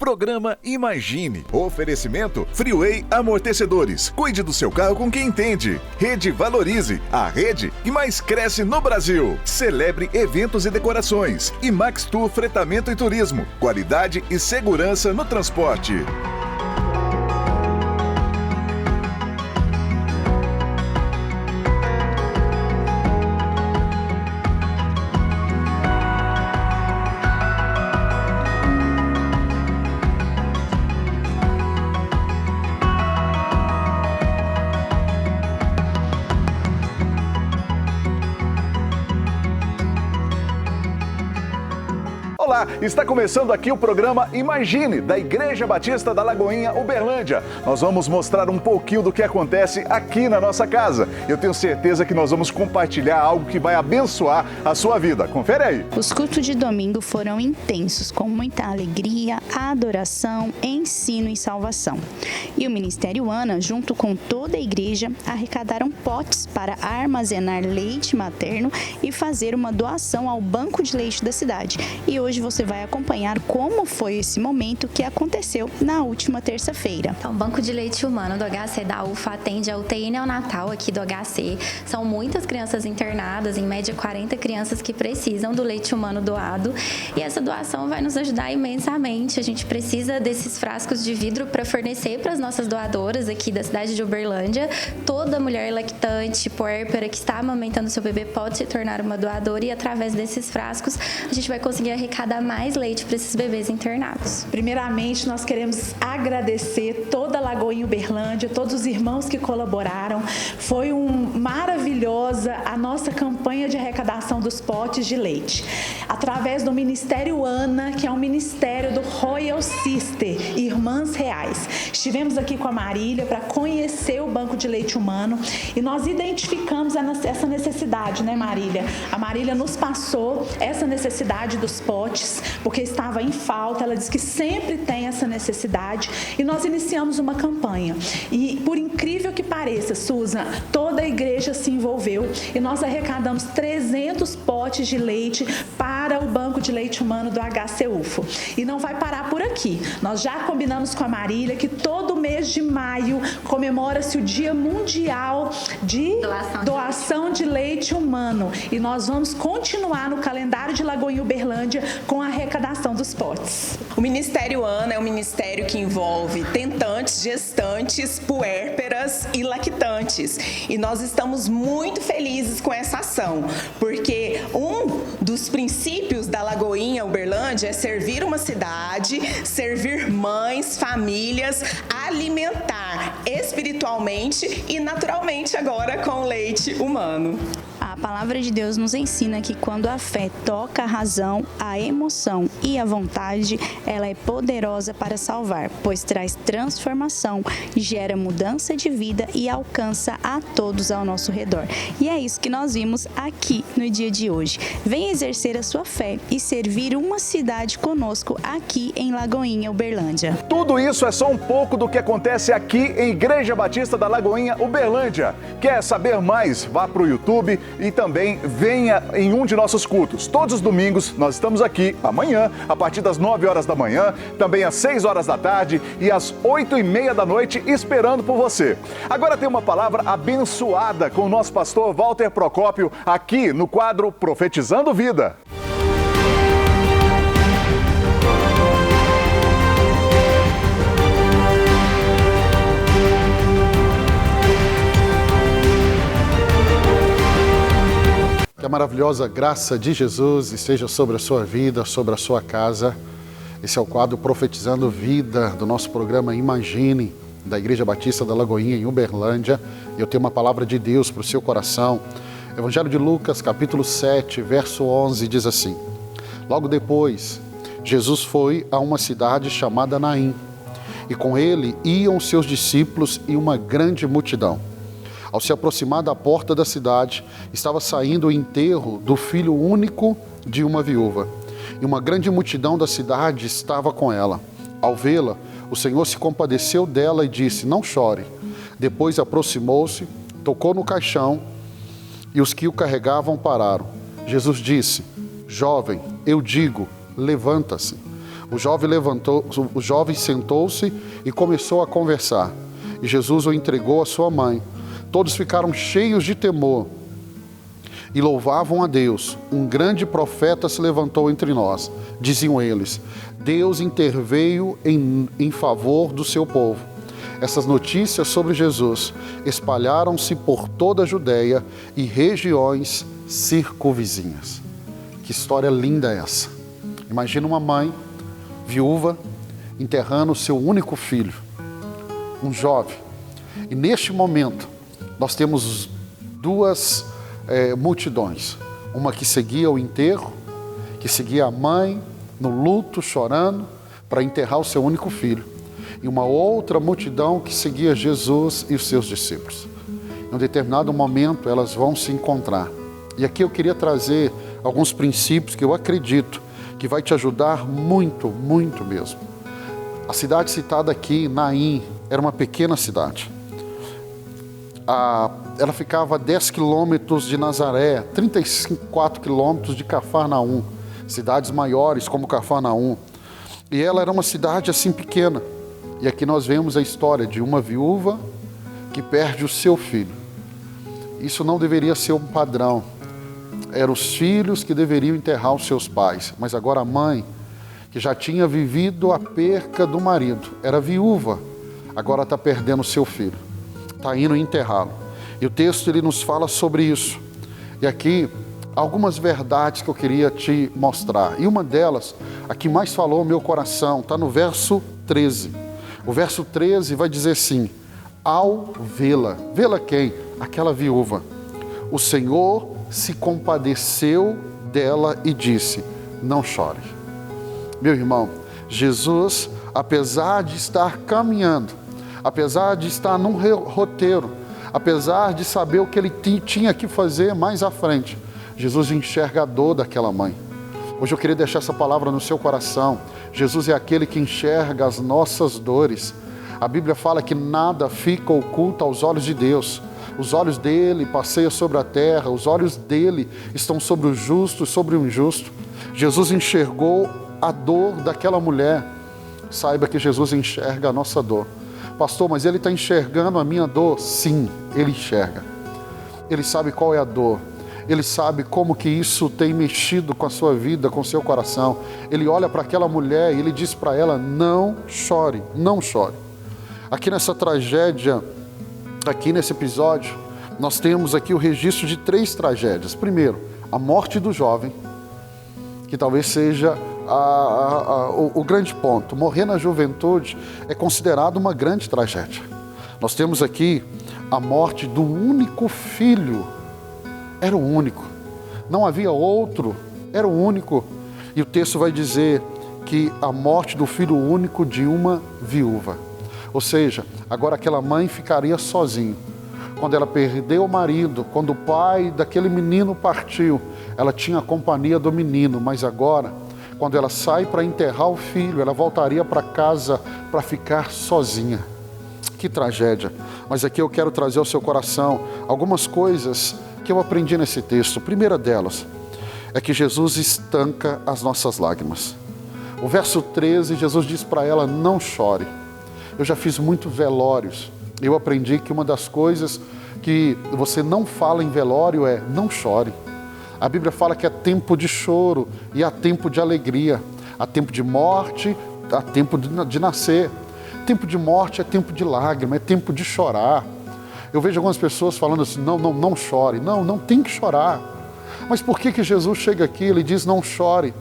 Programa Imagine. Oferecimento Freeway Amortecedores. Cuide do seu carro com quem entende. Rede Valorize, a rede que mais cresce no Brasil. Celebre eventos e decorações. E Max Tour Fretamento e Turismo. Qualidade e segurança no transporte. Olá, está começando aqui o programa Imagine, da Igreja Batista da Lagoinha, Uberlândia. Nós vamos mostrar um pouquinho do que acontece aqui na nossa casa. Eu tenho certeza que nós vamos compartilhar algo que vai abençoar a sua vida. Confere aí. Os cultos de domingo foram intensos, com muita alegria, adoração, ensino e salvação. E o Ministério Ana, junto com toda a igreja, arrecadaram potes para armazenar leite materno e fazer uma doação ao banco de leite da cidade. E hoje você vai acompanhar como foi esse momento que aconteceu na última terça-feira. Então, o Banco de Leite Humano do HC da UFA atende a UTI neonatal aqui do HC. São muitas crianças internadas, em média 40 crianças que precisam do leite humano doado. E essa doação vai nos ajudar imensamente. A gente precisa desses frascos de vidro para fornecer para as nossas doadoras aqui da cidade de Uberlândia. Toda mulher lactante, puérpera que está amamentando seu bebê pode se tornar uma doadora e através desses frascos a gente vai conseguir arrecadar mais leite para esses bebês internados. Primeiramente, nós queremos agradecer toda a Lagoinha Uberlândia, todos os irmãos que colaboraram. Foi maravilhosa a nossa campanha de arrecadação dos potes de leite. Através do Ministério Ana, que é um ministério do Royal Sister, Irmãs Reais. Estivemos aqui com a Marília para conhecer o Banco de Leite Humano e nós identificamos essa necessidade, né, Marília? A Marília nos passou essa necessidade dos potes, porque estava em falta. Ela disse que sempre tem essa necessidade e nós iniciamos uma campanha. E por incrível que pareça, Susan, toda a igreja se envolveu e nós arrecadamos 300 potes de leite para o Banco de Leite Humano do HC UFO. E não vai parar por aqui. Nós já combinamos com a Marília que todo mês de maio comemora-se o Dia Mundial de Doação de Leite Humano. E nós vamos continuar no calendário de Lagoinha Uberlândia com a arrecadação dos potes. O Ministério Ana é um ministério que envolve tentantes, gestantes, puérperas e lactantes. E nós estamos muito felizes com essa ação, porque um dos princípios da Lagoinha Uberlândia é servir uma cidade, servir mães, famílias, alimentar espiritualmente e naturalmente agora com leite humano. A palavra de Deus nos ensina que quando a fé toca a razão, a emoção e a vontade, ela é poderosa para salvar, pois traz transformação, gera mudança de vida e alcança a todos ao nosso redor. E é isso que nós vimos aqui no dia de hoje. Venha exercer a sua fé e servir uma cidade conosco aqui em Lagoinha, Uberlândia. Tudo isso é só um pouco do que acontece aqui em Igreja Batista da Lagoinha, Uberlândia. Quer saber mais? Vá para o YouTube e também venha em um de nossos cultos. Todos os domingos nós estamos aqui, amanhã, a partir das 9 horas da manhã, também às 6 horas da tarde e às 8h30 da noite, esperando por você. Agora tem uma palavra abençoada com o nosso pastor Walter Procópio, aqui no quadro Profetizando Vida. Que a maravilhosa graça de Jesus esteja sobre a sua vida, sobre a sua casa. Esse é o quadro Profetizando Vida do nosso programa Imagine, da Igreja Batista da Lagoinha, em Uberlândia. Eu tenho uma palavra de Deus para o seu coração. Evangelho de Lucas, capítulo 7, verso 11, diz assim: Logo depois, Jesus foi a uma cidade chamada Naim, e com ele iam seus discípulos e uma grande multidão. Ao se aproximar da porta da cidade, estava saindo o enterro do filho único de uma viúva. E uma grande multidão da cidade estava com ela. Ao vê-la, o Senhor se compadeceu dela e disse: Não chore. Depois aproximou-se, tocou no caixão e os que o carregavam pararam. Jesus disse: Jovem, eu digo, levanta-se. O jovem sentou-se e começou a conversar. E Jesus o entregou à sua mãe. Todos ficaram cheios de temor e louvavam a Deus. Um grande profeta se levantou entre nós, diziam eles. Deus interveio em favor do seu povo. Essas notícias sobre Jesus espalharam-se por toda a Judéia e regiões circunvizinhas. Que história linda é essa! Imagina uma mãe viúva enterrando o seu único filho, um jovem. E neste momento nós temos duas multidões. Uma que seguia o enterro, que seguia a mãe no luto, chorando, para enterrar o seu único filho. E uma outra multidão que seguia Jesus e os seus discípulos. Em um determinado momento elas vão se encontrar. E aqui eu queria trazer alguns princípios que eu acredito que vai te ajudar muito, muito mesmo. A cidade citada aqui, Naim, era uma pequena cidade. Ela ficava a 10 quilômetros de Nazaré, 34 quilômetros de Cafarnaum, cidades maiores como Cafarnaum. E ela era uma cidade assim pequena. E aqui nós vemos a história de uma viúva que perde o seu filho. Isso não deveria ser um padrão. Eram os filhos que deveriam enterrar os seus pais. Mas agora a mãe, que já tinha vivido a perca do marido, era viúva, agora está perdendo o seu filho. Está indo enterrá-lo. E o texto ele nos fala sobre isso. E aqui, algumas verdades que eu queria te mostrar. E uma delas, a que mais falou ao meu coração, está no verso 13. O verso 13 vai dizer assim: ao vê-la. Vê-la quem? Aquela viúva. O Senhor se compadeceu dela e disse: não chore. Meu irmão, Jesus, apesar de estar caminhando, apesar de estar num roteiro, apesar de saber o que ele tinha que fazer mais à frente, Jesus enxerga a dor daquela mãe. Hoje eu queria deixar essa palavra no seu coração. Jesus é aquele que enxerga as nossas dores. A Bíblia fala que nada fica oculto aos olhos de Deus. Os olhos dele passeiam sobre a terra, os olhos dele estão sobre o justo e sobre o injusto. Jesus enxergou a dor daquela mulher. Saiba que Jesus enxerga a nossa dor. Pastor, mas ele está enxergando a minha dor? Sim, ele enxerga. Ele sabe qual é a dor. Ele sabe como que isso tem mexido com a sua vida, com o seu coração. Ele olha para aquela mulher e ele diz para ela: não chore, não chore. Aqui nessa tragédia, aqui nesse episódio, nós temos aqui o registro de 3 tragédias. Primeiro, a morte do jovem, que talvez seja o grande ponto. Morrer na juventude é considerado uma grande tragédia. Nós temos aqui a morte do único filho. Era o único. Não havia outro. Era o único. E o texto vai dizer que a morte do filho único de uma viúva. Ou seja, agora aquela mãe ficaria sozinha. Quando ela perdeu o marido, quando o pai daquele menino partiu, ela tinha a companhia do menino, mas agora, quando ela sai para enterrar o filho, ela voltaria para casa para ficar sozinha. Que tragédia! Mas aqui eu quero trazer ao seu coração algumas coisas que eu aprendi nesse texto. A primeira delas é que Jesus estanca as nossas lágrimas. O verso 13, Jesus diz para ela: não chore. Eu já fiz muitos velórios. Eu aprendi que uma das coisas que você não fala em velório é: não chore. A Bíblia fala que há tempo de choro e há tempo de alegria. Há tempo de morte, há tempo de nascer. Tempo de morte é tempo de lágrima, é tempo de chorar. Eu vejo algumas pessoas falando assim: não chore. Não tem que chorar. Mas por que Jesus chega aqui e ele diz: não chore?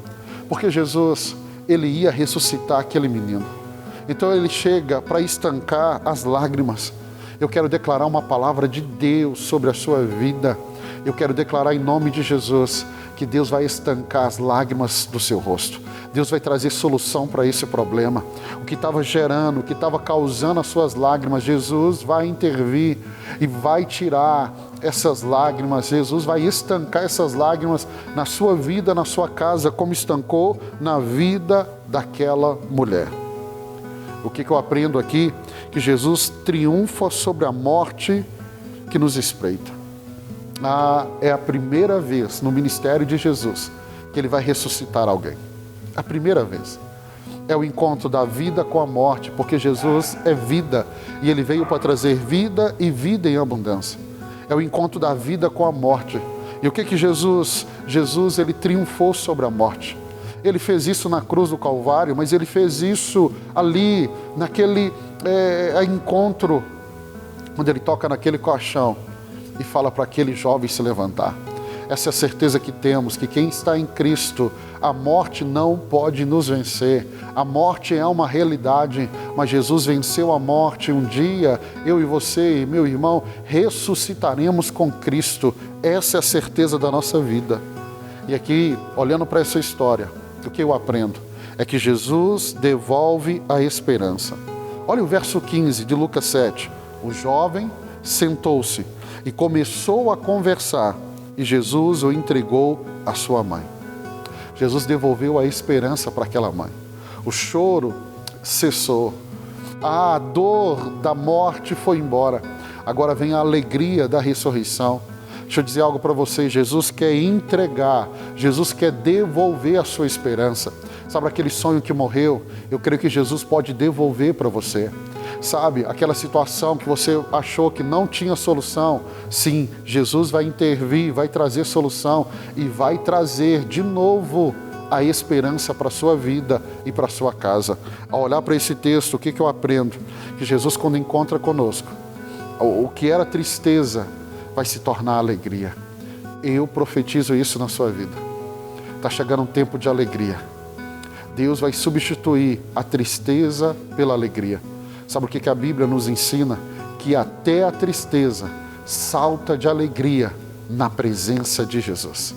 Porque Jesus, ele ia ressuscitar aquele menino. Então ele chega para estancar as lágrimas. Eu quero declarar uma palavra de Deus sobre a sua vida. Eu quero declarar em nome de Jesus que Deus vai estancar as lágrimas do seu rosto. Deus vai trazer solução para esse problema. O que estava gerando, o que estava causando as suas lágrimas, Jesus vai intervir e vai tirar essas lágrimas. Jesus vai estancar essas lágrimas na sua vida, na sua casa, como estancou na vida daquela mulher. O que eu aprendo aqui? Que Jesus triunfa sobre a morte que nos espreita. É a primeira vez no ministério de Jesus que ele vai ressuscitar alguém. A primeira vez. É o encontro da vida com a morte, porque Jesus é vida e Ele veio para trazer vida e vida em abundância. É o encontro da vida com a morte. E o que Jesus, Ele triunfou sobre a morte. Ele fez isso na cruz do Calvário, mas Ele fez isso ali, naquele encontro, onde Ele toca naquele colchão e fala para aquele jovem se levantar. Essa é a certeza que temos, que quem está em Cristo, a morte não pode nos vencer. A morte é uma realidade, mas Jesus venceu a morte. Um dia, eu e você, meu irmão, ressuscitaremos com Cristo. Essa é a certeza da nossa vida. E aqui, olhando para essa história, o que eu aprendo é que Jesus devolve a esperança. Olha o verso 15 de Lucas 7. O jovem sentou-se e começou a conversar, e Jesus o entregou à sua mãe. Jesus devolveu a esperança para aquela mãe. O choro cessou. A dor da morte foi embora. Agora vem a alegria da ressurreição. Deixa eu dizer algo para vocês. Jesus quer entregar, Jesus quer devolver a sua esperança. Sabe aquele sonho que morreu? Eu creio que Jesus pode devolver para você. Sabe, aquela situação que você achou que não tinha solução, sim, Jesus vai intervir, vai trazer solução e vai trazer de novo a esperança para a sua vida e para a sua casa. Ao olhar para esse texto, o que eu aprendo? Que Jesus, quando encontra conosco, o que era tristeza vai se tornar alegria. Eu profetizo isso na sua vida. Está chegando um tempo de alegria. Deus vai substituir a tristeza pela alegria. Sabe o que a Bíblia nos ensina? Que até a tristeza salta de alegria na presença de Jesus.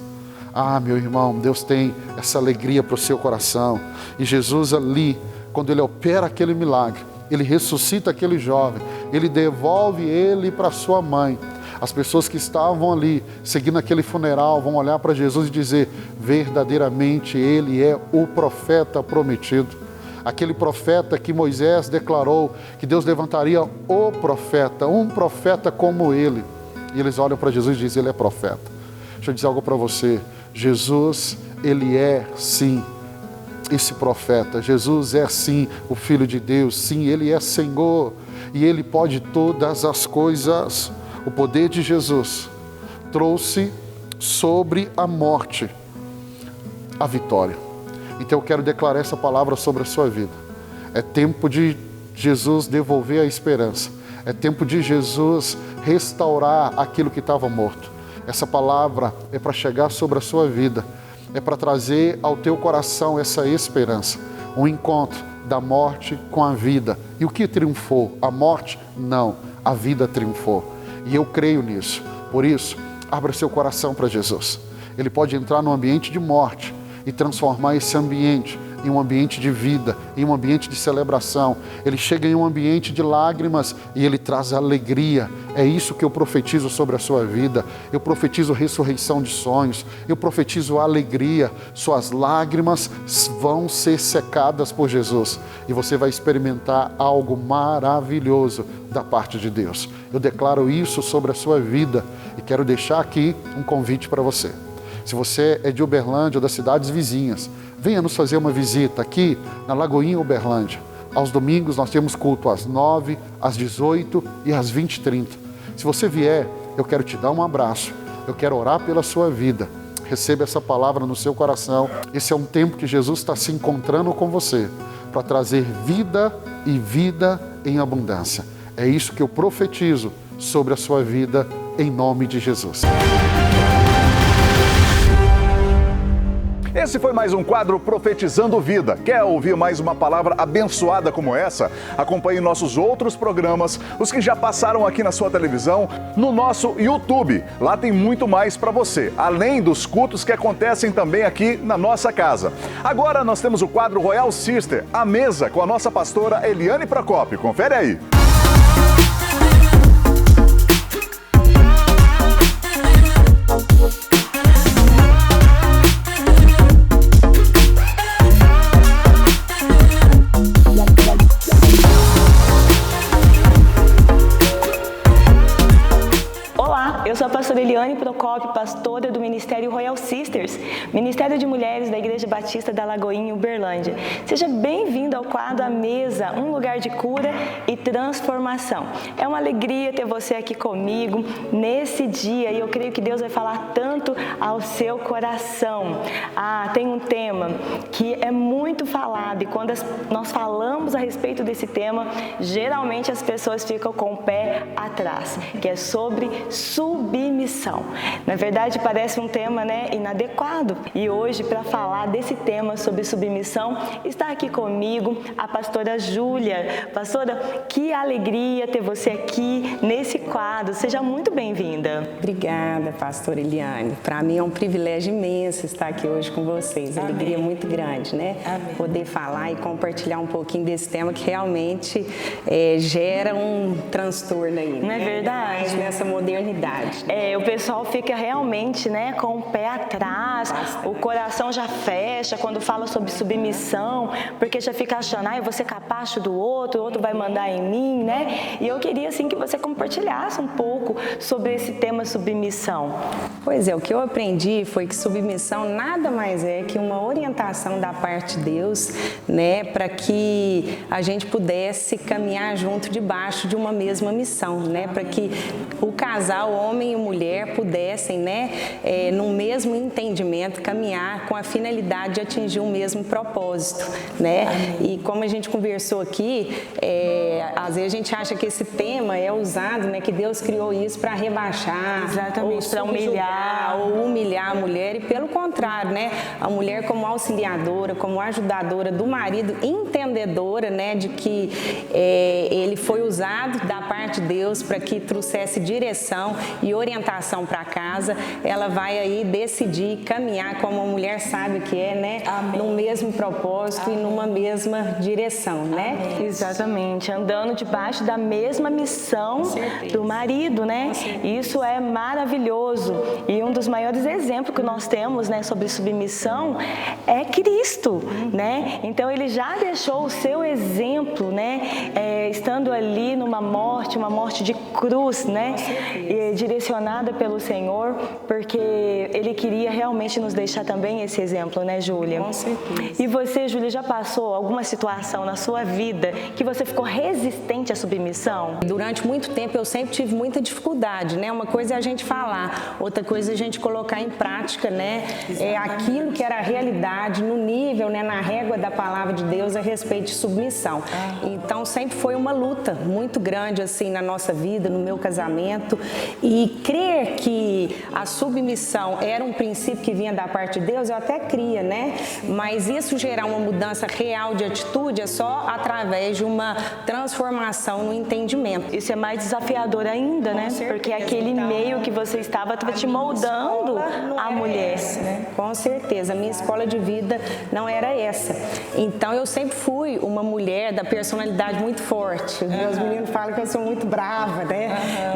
Ah, meu irmão, Deus tem essa alegria para o seu coração. E Jesus ali, quando Ele opera aquele milagre, Ele ressuscita aquele jovem, Ele devolve ele para sua mãe. As pessoas que estavam ali, seguindo aquele funeral, vão olhar para Jesus e dizer, verdadeiramente Ele é o profeta prometido. Aquele profeta que Moisés declarou que Deus levantaria o profeta, um profeta como ele. E eles olham para Jesus e dizem, Ele é profeta. Deixa eu dizer algo para você. Jesus, Ele é sim esse profeta. Jesus é sim o Filho de Deus. Sim, Ele é Senhor. E Ele pode todas as coisas. O poder de Jesus trouxe sobre a morte a vitória. Então eu quero declarar essa palavra sobre a sua vida. É tempo de Jesus devolver a esperança. É tempo de Jesus restaurar aquilo que estava morto. Essa palavra é para chegar sobre a sua vida. É para trazer ao teu coração essa esperança. Um encontro da morte com a vida. E o que triunfou? A morte? Não. A vida triunfou. E eu creio nisso. Por isso, abra seu coração para Jesus. Ele pode entrar no ambiente de morte e transformar esse ambiente em um ambiente de vida, em um ambiente de celebração. Ele chega em um ambiente de lágrimas e Ele traz alegria. É isso que eu profetizo sobre a sua vida. Eu profetizo ressurreição de sonhos. Eu profetizo alegria. Suas lágrimas vão ser secadas por Jesus e você vai experimentar algo maravilhoso da parte de Deus. Eu declaro isso sobre a sua vida e quero deixar aqui um convite para você. Se você é de Uberlândia ou das cidades vizinhas, venha nos fazer uma visita aqui na Lagoinha Uberlândia. Aos domingos nós temos culto às 9, às 18 e às 20h30. Se você vier, eu quero te dar um abraço, eu quero orar pela sua vida. Receba essa palavra no seu coração. Esse é um tempo que Jesus está se encontrando com você para trazer vida e vida em abundância. É isso que eu profetizo sobre a sua vida em nome de Jesus. Esse foi mais um quadro Profetizando Vida. Quer ouvir mais uma palavra abençoada como essa? Acompanhe nossos outros programas, os que já passaram aqui na sua televisão, no nosso YouTube. Lá tem muito mais para você, além dos cultos que acontecem também aqui na nossa casa. Agora nós temos o quadro Royal Sister, a mesa com a nossa pastora Eliane Procópio. Confere aí. Eu sou a pastora Eliane Procópio Hop, pastora do Ministério Royal Sisters, Ministério de Mulheres da Igreja Batista da Lagoinha, Uberlândia. Seja bem-vindo ao quadro A Mesa, um lugar de cura e transformação. É uma alegria ter você aqui comigo nesse dia e eu creio que Deus vai falar tanto ao seu coração. Tem um tema que é muito falado e quando nós falamos a respeito desse tema, geralmente as pessoas ficam com o pé atrás, que é sobre submissão. Na verdade, parece um tema, inadequado. E hoje, para falar desse tema sobre submissão, está aqui comigo a pastora Júlia. Pastora, que alegria ter você aqui nesse quadro. Seja muito bem-vinda. Obrigada, pastora Eliane. Para mim é um privilégio imenso estar aqui hoje com vocês. Amém. Alegria muito grande, né? Amém. Poder falar e compartilhar um pouquinho desse tema que realmente gera um transtorno aí. Não é verdade? Nessa modernidade. O pessoal fica realmente, com o pé atrás, o coração já fecha quando fala sobre submissão, porque já fica achando, eu vou ser capacho do outro, o outro vai mandar em mim, E eu queria, assim, que você compartilhasse um pouco sobre esse tema submissão. Pois é, o que eu aprendi foi que submissão nada mais é que uma orientação da parte de Deus, para que a gente pudesse caminhar junto debaixo de uma mesma missão, para que o casal, homem e mulher, pudessem, num mesmo entendimento, caminhar com a finalidade de atingir o mesmo propósito, E como a gente conversou aqui, às vezes a gente acha que esse tema é usado, que Deus criou isso para rebaixar, exatamente, para humilhar ou humilhar a mulher, e pelo contrário, a mulher como auxiliadora, como ajudadora do marido, entendedora, de que ele foi usado da parte de Deus para que trouxesse direção e orientação para casa, ela vai aí decidir caminhar como uma mulher sabe que é, no mesmo propósito e numa mesma direção, Exatamente, andando debaixo da mesma missão do marido, Isso é maravilhoso e um dos maiores exemplos que nós temos, sobre submissão é Cristo, Então ele já deixou o seu exemplo, estando ali numa morte, uma morte de cruz, direcionada pelo Senhor, porque ele queria realmente nos deixar também esse exemplo, Júlia? Com certeza. E você, Júlia, já passou alguma situação na sua vida que você ficou resistente à submissão? Durante muito tempo eu sempre tive muita dificuldade, Uma coisa é a gente falar, outra coisa é a gente colocar em prática, aquilo que era a realidade no nível, na régua da palavra de Deus a respeito de submissão. Então sempre foi uma luta muito grande assim na nossa vida, no meu casamento, e crer que a submissão era um princípio que vinha da parte de Deus, eu até cria, Mas isso gerar uma mudança real de atitude é só através de uma transformação no entendimento. Isso é mais desafiador ainda, Porque aquele meio que você estava te moldando a mulher. Com certeza, a minha escola de vida não era essa. Então eu sempre fui uma mulher da personalidade muito forte. Meus meninos falam que eu sou muito brava,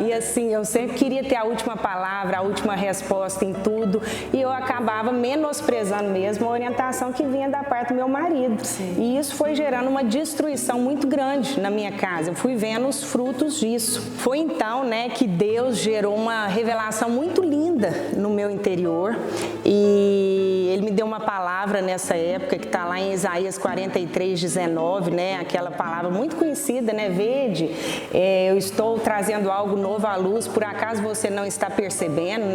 E assim, eu sempre queria ter a última palavra, a última resposta em tudo, e eu acabava menosprezando mesmo a orientação que vinha da parte do meu marido. E isso foi gerando uma destruição muito grande na minha casa. Eu fui vendo os frutos disso. Foi então, que Deus gerou uma revelação muito linda no meu interior, e Ele me deu uma palavra nessa época que está lá em Isaías 43:19, aquela palavra muito conhecida, Vede, eu estou trazendo algo novo à luz, por acaso você não está percebendo,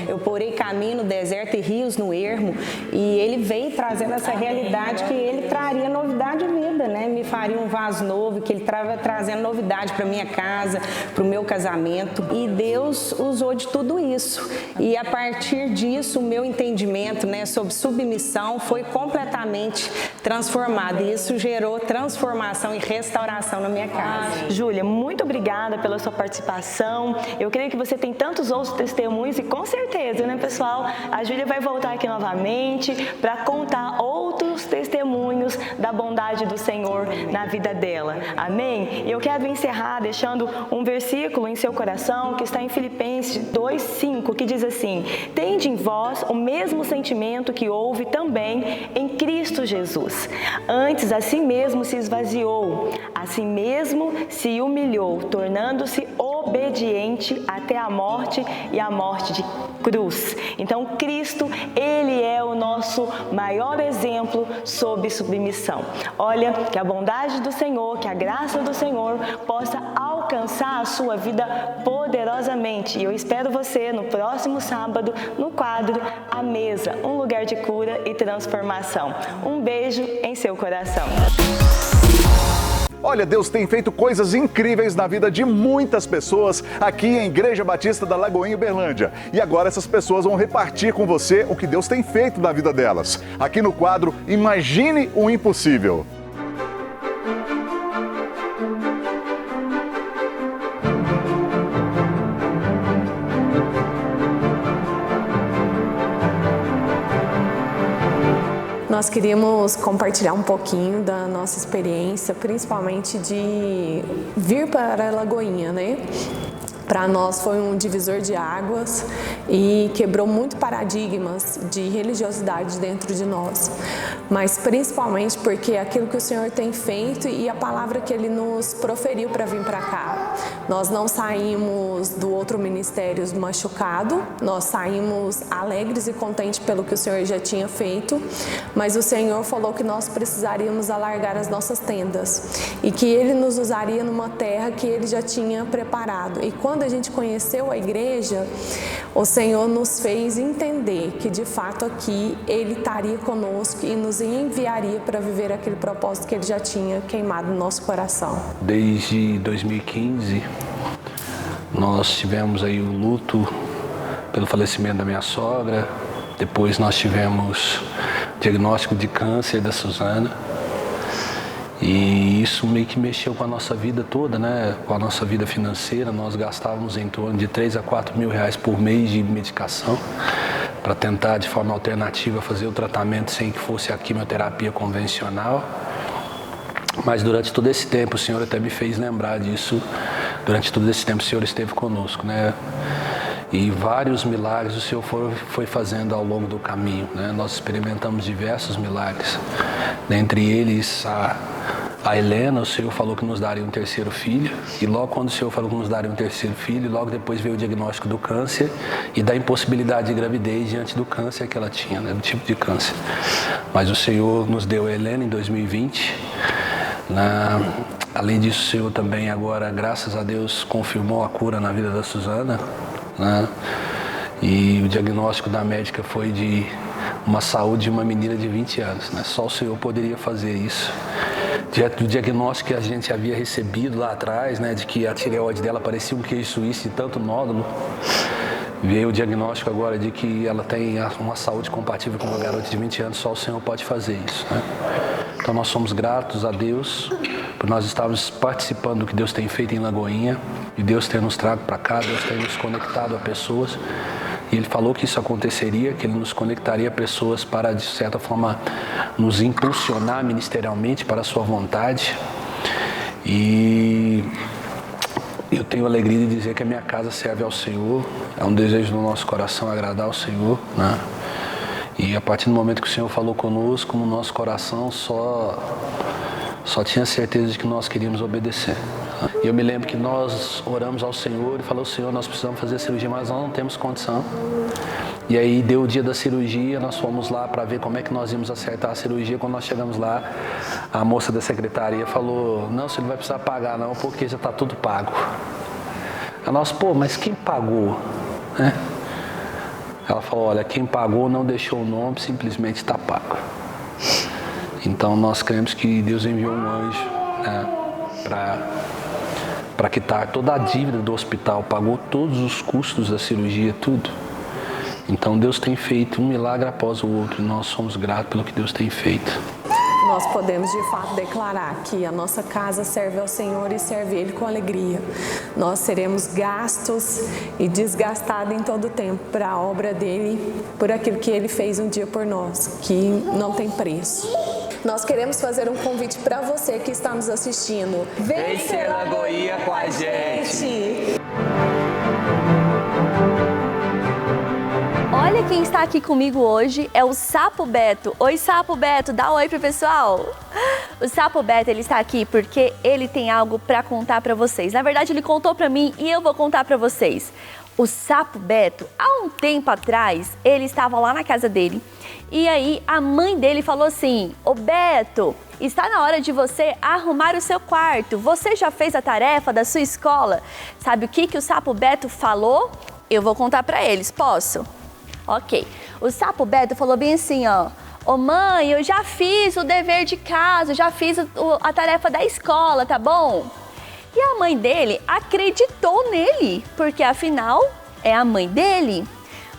Eu porei caminho no deserto e rios no ermo, e Ele veio trazendo essa realidade que Ele traria novidade de vida, Me faria um vaso novo, que Ele estava trazendo novidade para minha casa, para o meu casamento, e Deus usou de tudo isso. E a partir disso, o meu entendimento, sobre submissão foi completamente transformado, e isso gerou transformação e restauração na minha casa. Júlia, muito obrigada pela sua participação. Eu creio que você tem tantos outros testemunhos e com certeza, pessoal, a Júlia vai voltar aqui novamente para contar outros testemunhos da bondade do Senhor na vida dela. Amém? E eu quero encerrar deixando um versículo em seu coração que está em Filipenses 2:5, que diz assim: tende em vós o mesmo sentimento que houve também em Cristo Jesus, Deus. Antes, a si mesmo se esvaziou, a si mesmo se humilhou, tornando-se obediente até a morte e a morte de cruz. Então, Cristo, Ele é o nosso maior exemplo sob submissão. Olha, que a bondade do Senhor, que a graça do Senhor possa alcançar a sua vida poderosamente. E eu espero você no próximo sábado no quadro A Mesa, um lugar de cura e transformação. Um beijo em seu coração. Olha, Deus tem feito coisas incríveis na vida de muitas pessoas aqui em Igreja Batista da Lagoinha, Uberlândia. E agora essas pessoas vão repartir com você o que Deus tem feito na vida delas. Aqui no quadro Imagine o Impossível. Nós queríamos compartilhar um pouquinho da nossa experiência, principalmente de vir para a Lagoinha, né? Para nós foi um divisor de águas e quebrou muito paradigmas de religiosidade dentro de nós. Mas principalmente porque aquilo que o Senhor tem feito e a palavra que Ele nos proferiu para vir para cá. Nós não saímos do outro ministério machucado, nós saímos alegres e contentes pelo que o Senhor já tinha feito, mas o Senhor falou que nós precisaríamos alargar as nossas tendas e que Ele nos usaria numa terra que Ele já tinha preparado. E quando a gente conheceu a igreja, o Senhor nos fez entender que de fato aqui Ele estaria conosco e nos enviaria para viver aquele propósito que Ele já tinha queimado no nosso coração. Desde 2015, nós tivemos aí o luto pelo falecimento da minha sogra, depois nós tivemos diagnóstico de câncer da Suzana. E isso meio que mexeu com a nossa vida toda, né? Com a nossa vida financeira. Nós gastávamos em torno de 3 a 4 mil reais por mês de medicação para tentar de forma alternativa fazer o tratamento sem que fosse a quimioterapia convencional. Mas durante todo esse tempo, o Senhor até me fez lembrar disso. Durante todo esse tempo o Senhor esteve conosco, né? E vários milagres o Senhor foi fazendo ao longo do caminho, né? Nós experimentamos diversos milagres. Dentre eles, a Helena, o Senhor falou que nos daria um terceiro filho. E logo quando o Senhor falou que nos daria um terceiro filho, logo depois veio o diagnóstico do câncer e da impossibilidade de gravidez diante do câncer que ela tinha, né? Do tipo de câncer. Mas o Senhor nos deu a Helena em 2020. Além disso, o Senhor também agora, graças a Deus, confirmou a cura na vida da Suzana, né? E o diagnóstico da médica foi de uma saúde de uma menina de 20 anos, né? Só o Senhor poderia fazer isso. Diante do diagnóstico que a gente havia recebido lá atrás, né, de que a tireoide dela parecia um queijo suíço de tanto nódulo, veio o diagnóstico agora de que ela tem uma saúde compatível com uma garota de 20 anos, só o Senhor pode fazer isso, né? Então nós somos gratos a Deus por nós estarmos participando do que Deus tem feito em Lagoinha, e Deus ter nos trago para cá, Deus ter nos conectado a pessoas. E Ele falou que isso aconteceria, que Ele nos conectaria a pessoas para, de certa forma, nos impulsionar ministerialmente para a sua vontade. E eu tenho a alegria de dizer que a minha casa serve ao Senhor. É um desejo do nosso coração agradar ao Senhor, né? E a partir do momento que o Senhor falou conosco, no nosso coração só tinha certeza de que nós queríamos obedecer. E eu me lembro que nós oramos ao Senhor e falou: Senhor, nós precisamos fazer a cirurgia, mas nós não temos condição. E aí deu o dia da cirurgia, nós fomos lá para ver como é que nós íamos acertar a cirurgia. Quando nós chegamos lá, a moça da secretaria falou: não, você não vai precisar pagar não, porque já está tudo pago. A nós, mas quem pagou? Né? Ela falou: olha, quem pagou não deixou o nome, simplesmente está pago. Então nós cremos que Deus enviou um anjo, né, para quitar toda a dívida do hospital, pagou todos os custos da cirurgia, tudo. Então Deus tem feito um milagre após o outro e nós somos gratos pelo que Deus tem feito. Nós podemos de fato declarar que a nossa casa serve ao Senhor e serve Ele com alegria. Nós seremos gastos e desgastados em todo o tempo para a obra dEle, por aquilo que Ele fez um dia por nós, que não tem preço. Nós queremos fazer um convite para você que está nos assistindo. Vem ser Lagoinha com a gente! Olha olha quem está aqui comigo hoje, é o Sapo Beto. Oi, Sapo Beto, dá um oi pro pessoal. O Sapo Beto, ele está aqui porque ele tem algo para contar para vocês. Na verdade, ele contou para mim e eu vou contar para vocês. O Sapo Beto, há um tempo atrás, ele estava lá na casa dele e aí a mãe dele falou assim: ô Beto, está na hora de você arrumar o seu quarto. Você já fez a tarefa da sua escola? Sabe o que o Sapo Beto falou? Eu vou contar para eles, posso? Ok. O Sapo Beto falou bem assim, ó: ô mãe, eu já fiz o dever de casa, já fiz a tarefa da escola, tá bom? E a mãe dele acreditou nele, porque afinal é a mãe dele.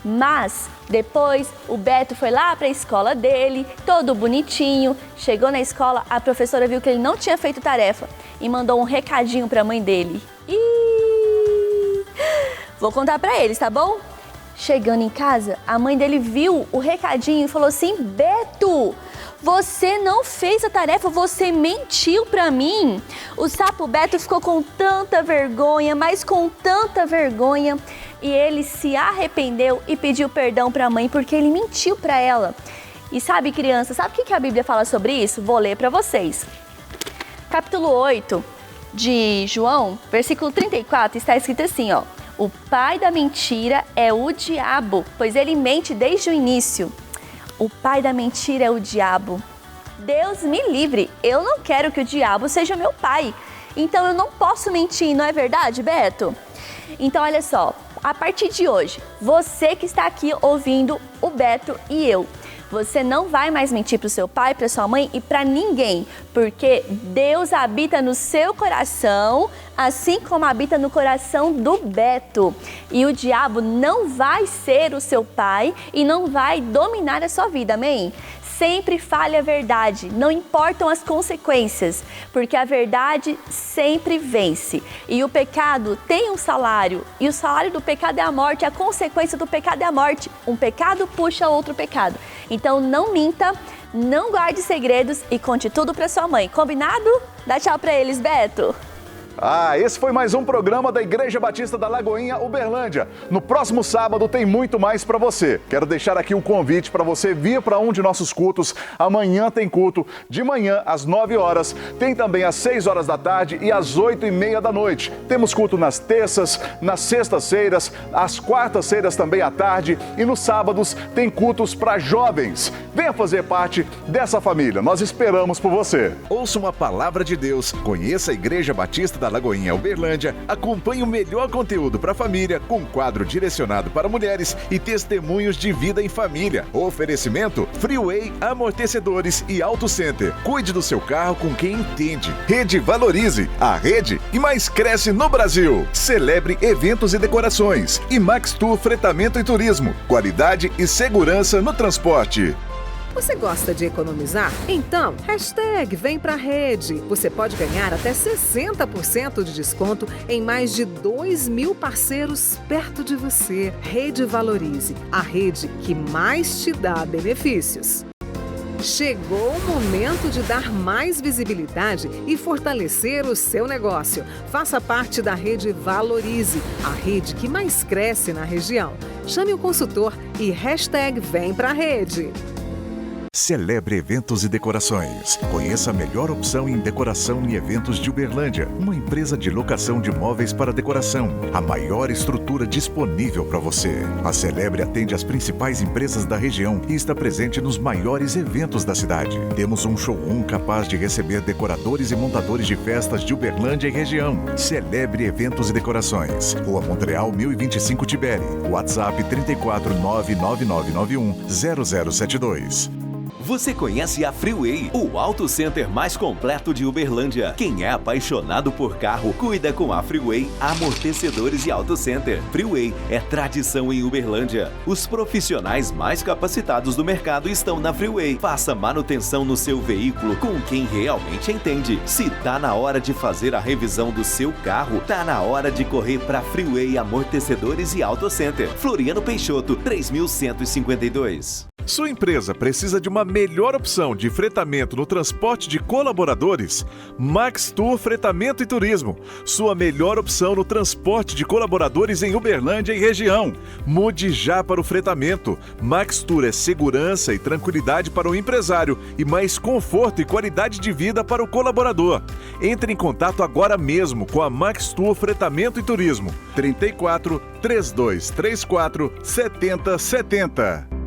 Mas depois o Beto foi lá para a escola dele, todo bonitinho. Chegou na escola, a professora viu que ele não tinha feito tarefa e mandou um recadinho para a mãe dele. Vou contar para eles, tá bom? Chegando em casa, a mãe dele viu o recadinho e falou assim: Beto, você não fez a tarefa, você mentiu pra mim. O Sapo Beto ficou com tanta vergonha, mas com tanta vergonha, e ele se arrependeu e pediu perdão pra mãe porque ele mentiu pra ela. E sabe, criança, sabe o que a Bíblia fala sobre isso? Vou ler pra vocês. Capítulo 8 de João, versículo 34, está escrito assim, ó: o pai da mentira é o diabo, pois ele mente desde o início. O pai da mentira é o diabo. Deus me livre, eu não quero que o diabo seja meu pai. Então eu não posso mentir, não é verdade, Beto? Então olha só, a partir de hoje, você que está aqui ouvindo o Beto e eu, você não vai mais mentir para o seu pai, para sua mãe e para ninguém, porque Deus habita no seu coração, assim como habita no coração do Beto. E o diabo não vai ser o seu pai e não vai dominar a sua vida, amém? Sempre fale a verdade, não importam as consequências, porque a verdade sempre vence. E o pecado tem um salário, e o salário do pecado é a morte, a consequência do pecado é a morte. Um pecado puxa outro pecado. Então não minta, não guarde segredos e conte tudo para sua mãe. Combinado? Dá tchau para eles, Beto. Esse foi mais um programa da Igreja Batista da Lagoinha, Uberlândia. No próximo sábado tem muito mais para você. Quero deixar aqui um convite para você vir para um de nossos cultos. Amanhã tem culto, de manhã às 9 horas, tem também às 6 horas da tarde e às 8h30 da noite. Temos culto nas terças, nas sextas-feiras, às quartas-feiras também à tarde e nos sábados tem cultos para jovens. Venha fazer parte dessa família, nós esperamos por você. Ouça uma palavra de Deus, conheça a Igreja Batista da Lagoinha, Uberlândia, acompanhe o melhor conteúdo para a família, com quadro direcionado para mulheres e testemunhos de vida em família. Oferecimento Freeway, amortecedores e Auto Center. Cuide do seu carro com quem entende. Rede Valorize, a rede que mais cresce no Brasil. Celebre eventos e decorações. E Max Tour Fretamento e Turismo, qualidade e segurança no transporte. Você gosta de economizar? Então, #vem pra rede. Você pode ganhar até 60% de desconto em mais de 2.000 parceiros perto de você. Rede Valorize, a rede que mais te dá benefícios. Chegou o momento de dar mais visibilidade e fortalecer o seu negócio. Faça parte da Rede Valorize, a rede que mais cresce na região. Chame o consultor e #vem pra rede. Celebre eventos e decorações. Conheça a melhor opção em decoração e eventos de Uberlândia. Uma empresa de locação de móveis para decoração. A maior estrutura disponível para você. A Celebre atende as principais empresas da região e está presente nos maiores eventos da cidade. Temos um showroom capaz de receber decoradores e montadores de festas de Uberlândia e região. Celebre Eventos e Decorações. Rua Montreal 1025 Tibere. WhatsApp 34999910072. Você conhece a Freeway, o Auto Center mais completo de Uberlândia. Quem é apaixonado por carro, cuida com a Freeway Amortecedores e Auto Center. Freeway é tradição em Uberlândia. Os profissionais mais capacitados do mercado estão na Freeway. Faça manutenção no seu veículo com quem realmente entende. Se tá na hora de fazer a revisão do seu carro, tá na hora de correr para Freeway Amortecedores e Auto Center. Floriano Peixoto, 3152. Sua empresa precisa de uma melhor opção de fretamento no transporte de colaboradores? Max Tour Fretamento e Turismo. Sua melhor opção no transporte de colaboradores em Uberlândia e região. Mude já para o fretamento. Max Tour é segurança e tranquilidade para o empresário e mais conforto e qualidade de vida para o colaborador. Entre em contato agora mesmo com a Max Tour Fretamento e Turismo. 34 3234 7070.